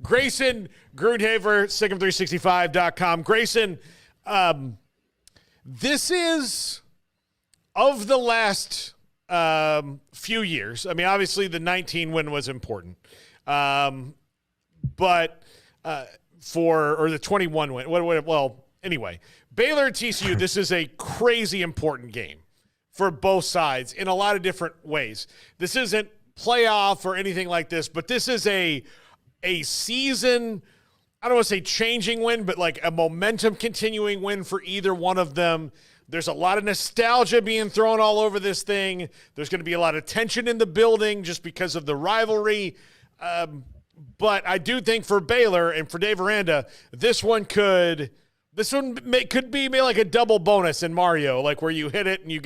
Grayson Grundhoefer, Sic'Em365.com. Grayson, this is of the last few years. I mean, obviously the 19 win was important, but the 21 win. Well, anyway, Baylor and TCU. This is a crazy important game for both sides in a lot of different ways. This isn't playoff or anything like this, but this is a season, I don't want to say changing win, but like a momentum continuing win for either one of them. There's a lot of nostalgia being thrown all over this thing. There's going to be a lot of tension in the building just because of the rivalry. But I do think for Baylor and for Dave Aranda, this one could be maybe like a double bonus in Mario, like where you hit it and you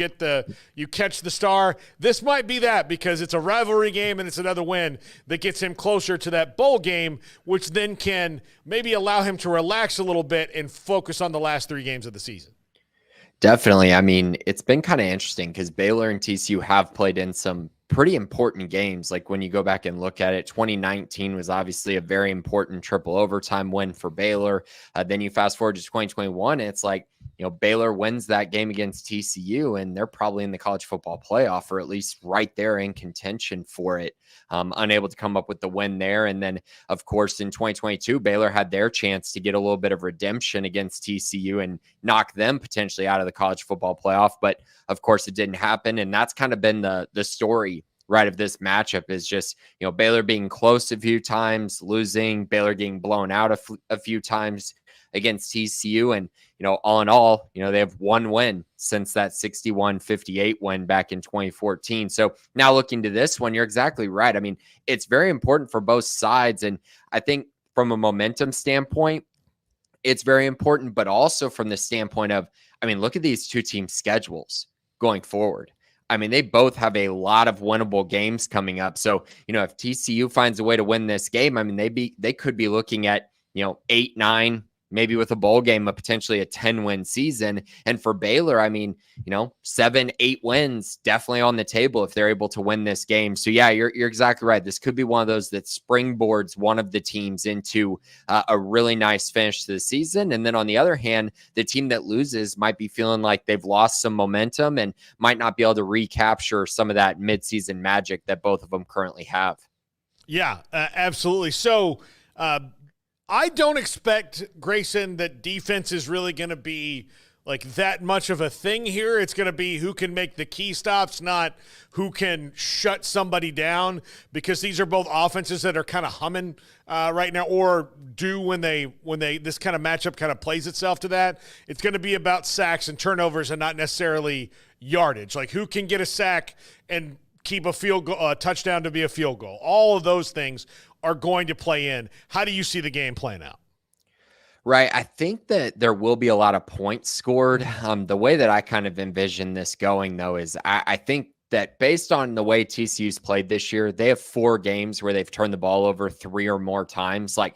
catch the star. This might be that because it's a rivalry game and it's another win that gets him closer to that bowl game, which then can maybe allow him to relax a little bit and focus on the last 3 games of the season. Definitely. I mean, it's been kind of interesting because Baylor and TCU have played in some pretty important games. Like when you go back and look at it, 2019 was obviously a very important triple overtime win for Baylor. Then you fast forward to 2021, and it's like, Baylor wins that game against TCU, and they're probably in the college football playoff, or at least right there in contention for it. Unable to come up with the win there. And then, of course, in 2022, Baylor had their chance to get a little bit of redemption against TCU and knock them potentially out of the college football playoff. But, of course, it didn't happen. And that's kind of been the story, right, of this matchup is just, Baylor being close a few times, losing, Baylor getting blown out a few times against TCU. And, all in all, they have one win since that 61-58 win back in 2014. So now looking to this one, you're exactly right. I mean, it's very important for both sides. And I think from a momentum standpoint, it's very important, but also from the standpoint of, look at these two teams' schedules going forward. They both have a lot of winnable games coming up. So, if TCU finds a way to win this game, they could be looking at, 8-9, maybe with a bowl game, potentially a 10-win season. And for Baylor, 7-8 wins definitely on the table if they're able to win this game. So yeah, you're exactly right. This could be one of those that springboards one of the teams into a really nice finish to the season. And then on the other hand, the team that loses might be feeling like they've lost some momentum and might not be able to recapture some of that midseason magic that both of them currently have. Yeah, absolutely. So, I don't expect, Grayson, that defense is really going to be like that much of a thing here. It's going to be who can make the key stops, not who can shut somebody down, because these are both offenses that are kind of humming right now, or do when they this kind of matchup kind of plays itself to that. It's going to be about sacks and turnovers and not necessarily yardage. Like who can get a sack and keep a field goal, touchdown to be a field goal. All of those things are going to play in. How do you see the game playing out? Right. I think that there will be a lot of points scored. The way that I kind of envision this going, though, is I think that based on the way TCU's played this year, they have 4 games where they've turned the ball over 3 or more times. Like,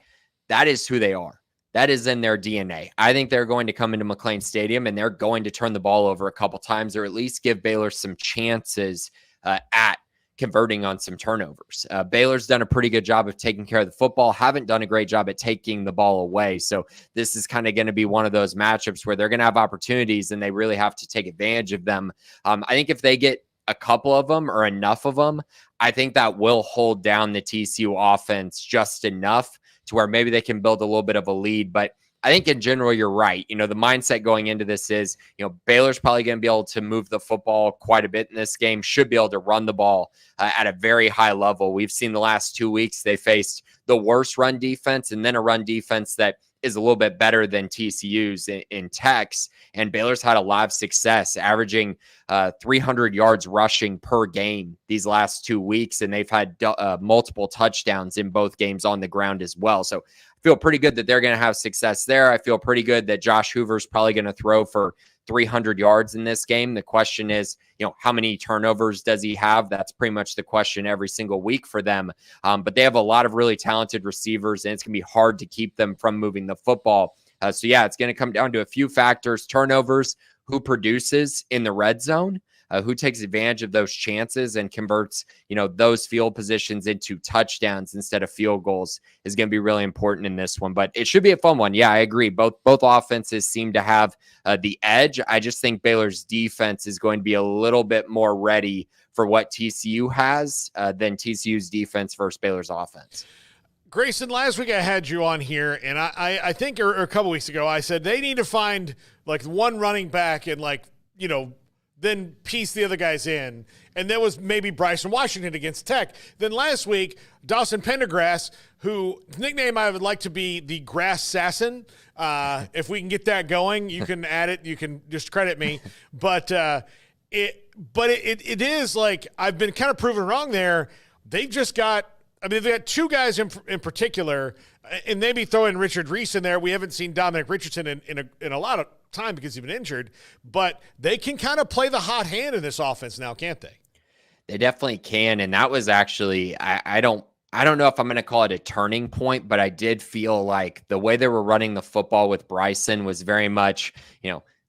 that is who they are. That is in their DNA. I think they're going to come into McLean Stadium and they're going to turn the ball over a couple times, or at least give Baylor some chances at converting on some turnovers. Baylor's done a pretty good job of taking care of the football, haven't done a great job at taking the ball away. So this is kind of going to be one of those matchups where they're going to have opportunities and they really have to take advantage of them. I think if they get a couple of them or enough of them, I think that will hold down the TCU offense just enough to where maybe they can build a little bit of a lead. But I think in general, you're right. The mindset going into this is, Baylor's probably going to be able to move the football quite a bit in this game, should be able to run the ball at a very high level. We've seen the last 2 weeks, they faced the worst run defense and then a run defense that is a little bit better than TCU's in Tex. And Baylor's had a lot of success, averaging 300 yards rushing per game these last 2 weeks. And they've had multiple touchdowns in both games on the ground as well. So I feel pretty good that they're going to have success there. I feel pretty good that Josh Hoover's probably going to throw for 300 yards in this game. The question is, how many turnovers does he have? That's pretty much the question every single week for them. But they have a lot of really talented receivers, and it's going to be hard to keep them from moving the football. So yeah, it's going to come down to a few factors: turnovers, who produces in the red zone, who takes advantage of those chances and converts, those field positions into touchdowns instead of field goals is going to be really important in this one. But it should be a fun one. Yeah, I agree. Both offenses seem to have the edge. I just think Baylor's defense is going to be a little bit more ready for what TCU has than TCU's defense versus Baylor's offense. Grayson, last week I had you on here, and I think or a couple weeks ago I said they need to find like one running back and then piece the other guys in. And that was maybe Bryson Washington against Tech. Then last week, Dawson Pendergrass, who nickname I would like to be the Grass Sassin. If we can get that going, you can add it. You can just credit me. But it is like I've been kind of proven wrong there. They've just got – they've got two guys in particular, and maybe throw in Richard Reese in there. We haven't seen Dominic Richardson in a lot of time because he's been injured, but they can kind of play the hot hand in this offense now, can't they? They definitely can, and that was actually I don't know if I'm going to call it a turning point, but I did feel like the way they were running the football with Bryson was very much,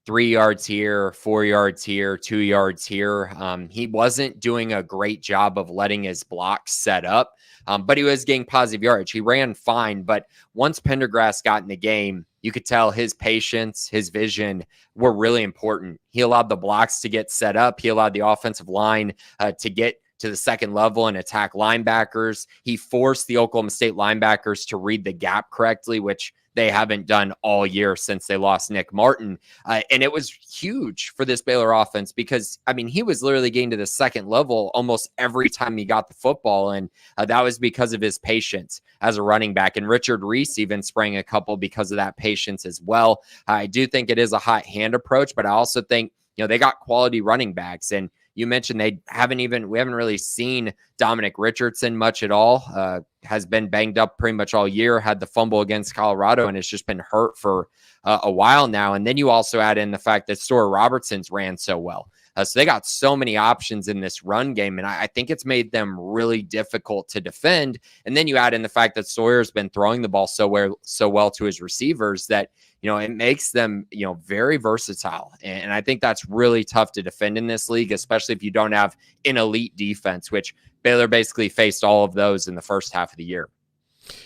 3 yards here, 4 yards here, 2 yards here. He wasn't doing a great job of letting his blocks set up, but he was getting positive yardage. He ran fine, but once Pendergrass got in the game, you could tell his patience, his vision were really important. He allowed the blocks to get set up. He allowed the offensive line to get to the second level and attack linebackers. He forced the Oklahoma State linebackers to read the gap correctly, which they haven't done all year since they lost Nick Martin. And it was huge for this Baylor offense because, he was literally getting to the second level almost every time he got the football. And that was because of his patience as a running back. And Richard Reese even sprang a couple because of that patience as well. I do think it is a hot hand approach, but I also think, they got quality running backs. And you mentioned we haven't really seen Dominic Richardson much at all. Has been banged up pretty much all year, had the fumble against Colorado, and has just been hurt for a while now. And then you also add in the fact that Storer Robertson's ran so well. So they got so many options in this run game, and I think it's made them really difficult to defend. And then you add in the fact that Sawyer's been throwing the ball so well to his receivers that, it makes them, very versatile. And I think that's really tough to defend in this league, especially if you don't have an elite defense, which Baylor basically faced all of those in the first half of the year.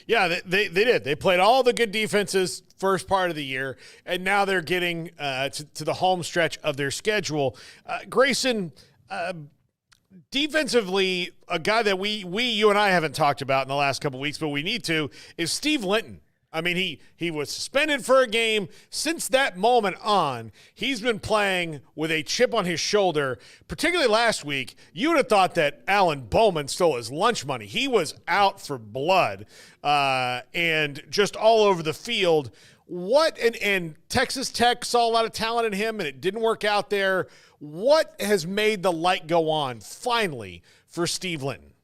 Yeah, they did. They played all the good defenses first part of the year, and now they're getting to the home stretch of their schedule. Grayson, defensively, a guy that you and I haven't talked about in the last couple of weeks, but we need to, is Steve Linton. He was suspended for a game. Since that moment on, he's been playing with a chip on his shoulder, particularly last week. You would have thought that Alan Bowman stole his lunch money. He was out for blood and just all over the field. And Texas Tech saw a lot of talent in him, and it didn't work out there. What has made the light go on finally for Steve Linton?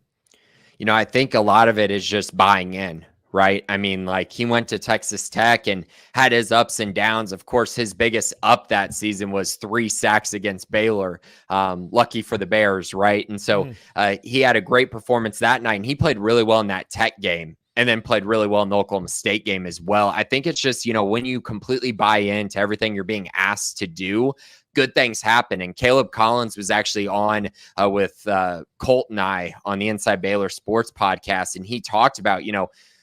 I think a lot of it is just buying in. Right. He went to Texas Tech and had his ups and downs. Of course, his biggest up that season was 3 sacks against Baylor. Lucky for the Bears. Right. And so he had a great performance that night, and he played really well in that Tech game and then played really well in the Oklahoma State game as well. I think it's just, when you completely buy into everything you're being asked to do, good things happen. And Caleb Collins was actually on with Colt and I on the Inside Baylor Sports podcast, and he talked about,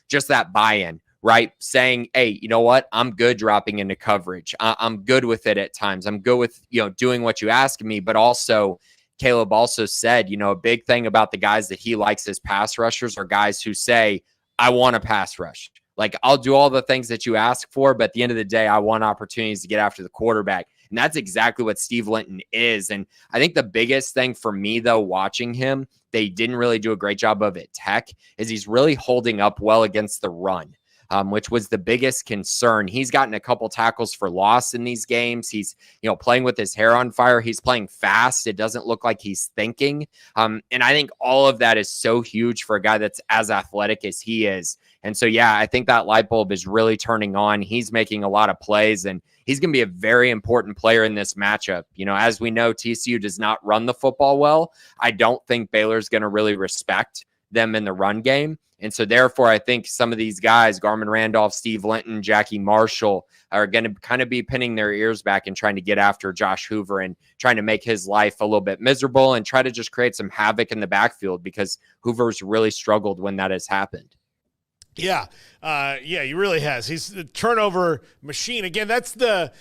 just that buy-in, right? Saying, hey, you know what? I'm good dropping into coverage. I'm good with it at times. I'm good with, doing what you ask of me. But also, Caleb also said, a big thing about the guys that he likes as pass rushers are guys who say, I want a pass rush. Like, I'll do all the things that you ask for, but at the end of the day, I want opportunities to get after the quarterback. And that's exactly what Steve Linton is. And I think the biggest thing for me, though, watching him, they didn't really do a great job of at Tech, is he's really holding up well against the run. which was the biggest concern. He's gotten a couple tackles for loss in these games. He's, playing with his hair on fire. He's playing fast. It doesn't look like he's thinking. And I think all of that is so huge for a guy that's as athletic as he is. And so, yeah, I think that light bulb is really turning on. He's making a lot of plays, and he's going to be a very important player in this matchup. As we know, TCU does not run the football well. I don't think Baylor's going to really respect them in the run game. And so, therefore, I think some of these guys, Garmin Randolph, Steve Linton, Jackie Marshall, are going to kind of be pinning their ears back and trying to get after Josh Hoover and trying to make his life a little bit miserable and try to just create some havoc in the backfield, because Hoover's really struggled when that has happened. Yeah, he really has. He's the turnover machine. Again, that's the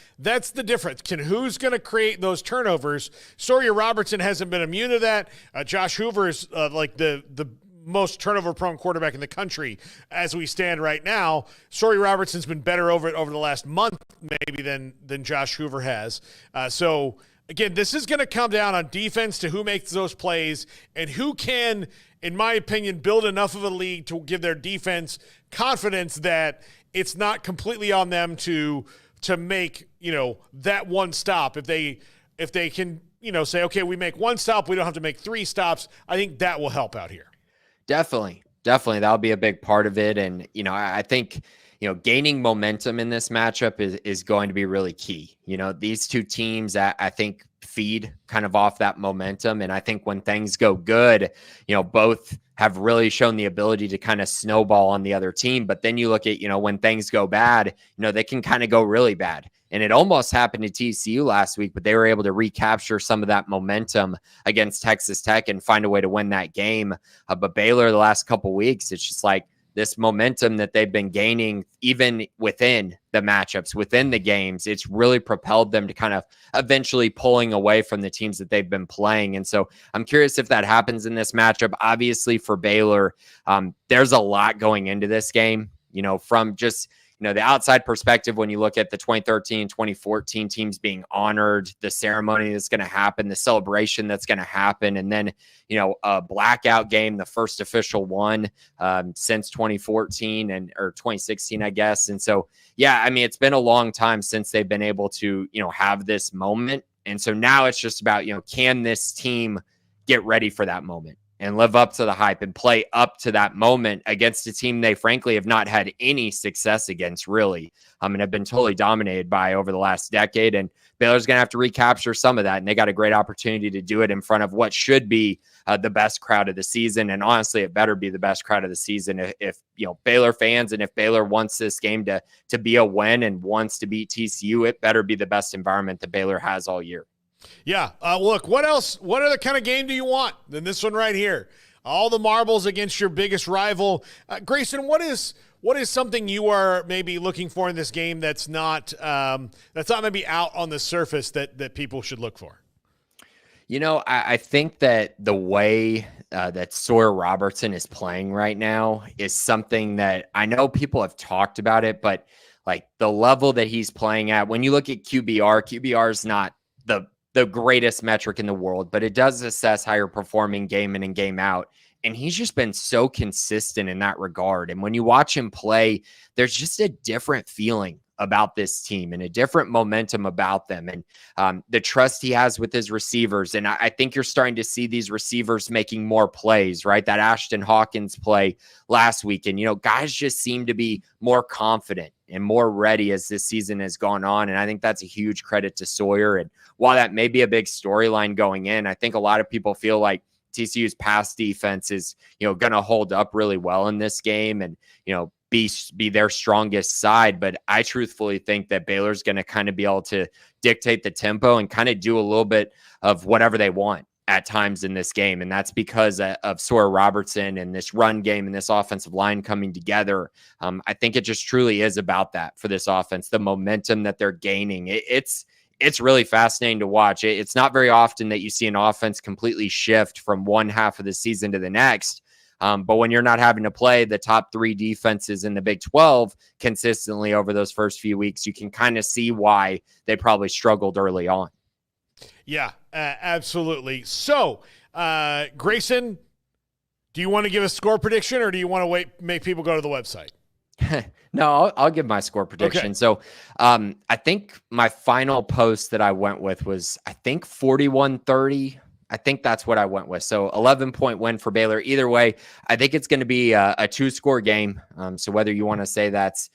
difference. Who's going to create those turnovers? Sawyer Robertson hasn't been immune to that. Josh Hoover is like the most turnover-prone quarterback in the country as we stand right now. Sawyer Robertson's been better over the last month maybe than Josh Hoover has. So again, this is going to come down on defense, to who makes those plays and who can, in my opinion, build enough of a lead to give their defense confidence that it's not completely on them to make, that one stop. If they can, say, okay, we make one stop, we don't have to make 3 stops. I think that will help out here. Definitely. That'll be a big part of it. And, I think, gaining momentum in this matchup is going to be really key. These two teams, I think, feed kind of off that momentum. And I think when things go good, both have really shown the ability to kind of snowball on the other team. But then you look at, when things go bad, they can kind of go really bad. And it almost happened to TCU last week, but they were able to recapture some of that momentum against Texas Tech and find a way to win that game. But Baylor, the last couple of weeks, it's just like this momentum that they've been gaining, even within the matchups, within the games, it's really propelled them to kind of eventually pulling away from the teams that they've been playing. And so I'm curious if that happens in this matchup. Obviously for Baylor, there's a lot going into this game, from just the outside perspective, when you look at the 2013, 2014 teams being honored, the ceremony that's going to happen, the celebration that's going to happen, and then, a blackout game, the first official one since 2014 or 2016, I guess. And so, yeah, I mean, it's been a long time since they've been able to, have this moment. And so now it's just about, can this team get ready for that moment and live up to the hype and play up to that moment against a team they frankly have not had any success against, really, and have been totally dominated by over the last decade. And Baylor's going to have to recapture some of that, and they got a great opportunity to do it in front of what should be the best crowd of the season. And honestly, it better be the best crowd of the season if Baylor fans, and if Baylor wants this game to be a win and wants to beat TCU, it better be the best environment that Baylor has all year. Yeah. Look, what else? What other kind of game do you want than this one right here? All the marbles against your biggest rival. Grayson, what is something you are maybe looking for in this game that's not maybe out on the surface that people should look for? I think that the way that Sawyer Robertson is playing right now is something that I know people have talked about it, but like the level that he's playing at, when you look at QBR is not the greatest metric in the world, but it does assess how you're performing game in and game out. And he's just been so consistent in that regard. And when you watch him play, there's just a different feeling about this team and a different momentum about them, and the trust he has with his receivers. And I think you're starting to see these receivers making more plays, right? That Ashton Hawkins play last week. And, guys just seem to be more confident and more ready as this season has gone on. And I think that's a huge credit to Sawyer. And while that may be a big storyline going in, I think a lot of people feel like TCU's pass defense is, going to hold up really well in this game and, be their strongest side. But I truthfully think that Baylor's going to kind of be able to dictate the tempo and kind of do a little bit of whatever they want at times in this game. And that's because of Sawyer Robertson and this run game and this offensive line coming together. I think it just truly is about that for this offense, the momentum that they're gaining. It's really fascinating to watch. It's not very often that you see an offense completely shift from one half of the season to the next. But when you're not having to play the top 3 defenses in the Big 12 consistently over those first few weeks, you can kind of see why they probably struggled early on. Yeah, absolutely. So, Grayson, do you want to give a score prediction, or do you want to make people go to the website? No, I'll give my score prediction. Okay. So I think my final post that I went with was, I think 41-30. I think that's what I went with. So 11-point win for Baylor. Either way, I think it's going to be a two-score game. So whether you want to say that's,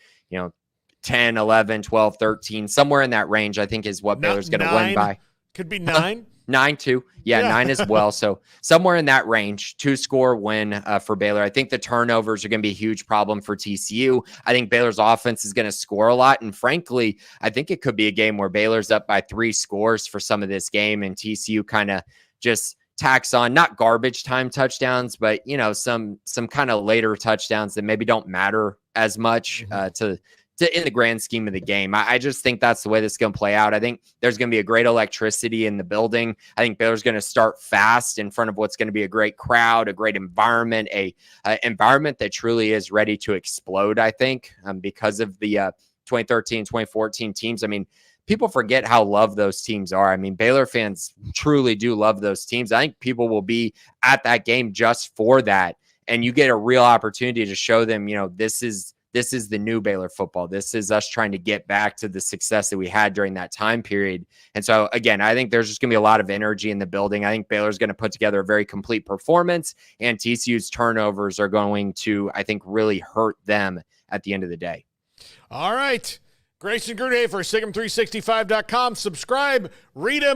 10, 11, 12, 13, somewhere in that range, I think is what Baylor's going to win by. Could be 9. 9-2. Yeah, 9 as well. So somewhere in that range, two-score win for Baylor. I think the turnovers are going to be a huge problem for TCU. I think Baylor's offense is going to score a lot. And frankly, I think it could be a game where Baylor's up by 3 scores for some of this game, and TCU kind of just tacks on, not garbage time touchdowns, but, some kind of later touchdowns that maybe don't matter as much to in the grand scheme of the game. I just think that's the way this is going to play out. I think there's going to be a great electricity in the building. I think Baylor's going to start fast in front of what's going to be a great crowd, a great environment, a environment that truly is ready to explode, I think, because of the 2013, 2014 teams. I mean, people forget how loved those teams are. I mean, Baylor fans truly do love those teams. I think people will be at that game just for that. And you get a real opportunity to show them, this is the new Baylor football. This is us trying to get back to the success that we had during that time period. And so, again, I think there's just going to be a lot of energy in the building. I think Baylor's going to put together a very complete performance, and TCU's turnovers are going to, I think, really hurt them at the end of the day. All right. Grayson Grundhoefer, Sic'Em365.com. Subscribe, read him,